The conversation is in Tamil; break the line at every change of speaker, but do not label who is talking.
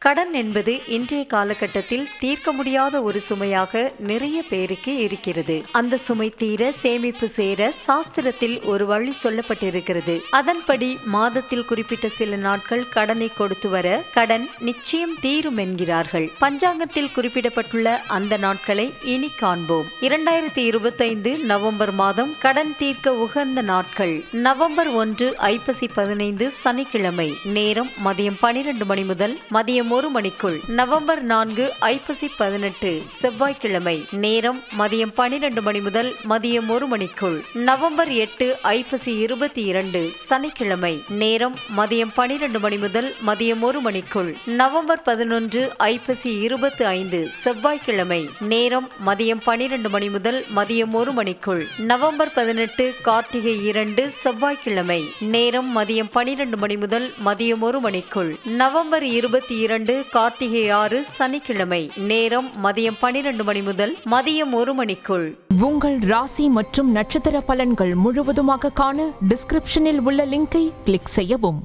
கடன் என்பது இன்றைய காலகட்டத்தில் தீர்க்க முடியாத ஒரு சுமையாக நிறைய பேருக்கு இருக்கிறது. அந்த சுமை தீர சேமிப்பு சேர சாஸ்திரத்தில் ஒரு வழி சொல்லப்பட்டிருக்கிறது. அதன்படி மாதத்தில் குறிப்பிட்ட சில நாட்கள் கடனை கொடுத்து வர கடன் நிச்சயம் தீரும் என்கிறார்கள். பஞ்சாங்கத்தில் குறிப்பிடப்பட்டுள்ள அந்த நாட்களை இனி காண்போம். 2025 நவம்பர் மாதம் கடன் தீர்க்க உகந்த நாட்கள். நவம்பர் 1 ஐப்பசி 15 சனிக்கிழமை. நேரம் மதியம் 12 மணி முதல் மதியம் 1 மணிக்குள். நவம்பர் 4 ஐப்பசி 18 செவ்வாய்க்கிழமை. நேரம் மதியம் 12 மணி முதல் மதியம் 1 மணிக்குள். நவம்பர் 8 ஐப்பசி 22 சனிக்கிழமை. நேரம் மதியம் 12 மணி முதல் மதியம் 1 மணிக்குள். நவம்பர் 11 ஐப்பசி 25 செவ்வாய்க்கிழமை. நேரம் மதியம் 12 மணி முதல் மதியம் 1 மணிக்குள். நவம்பர் 18 கார்த்திகை 2 செவ்வாய்க்கிழமை. நேரம் மதியம் 12 மணி முதல் மதியம் 1 மணிக்குள். நவம்பர் 22 கார்த்திகை 6 சனிக்கிழமை. நேரம் மதியம் 12 மணி முதல் மதியம் 1 மணிக்குள்.
உங்கள் ராசி மற்றும் நட்சத்திர பலன்கள் முழுவதுமாக காண டிஸ்கிரிப்ஷனில் உள்ள லிங்கை கிளிக் செய்யவும்.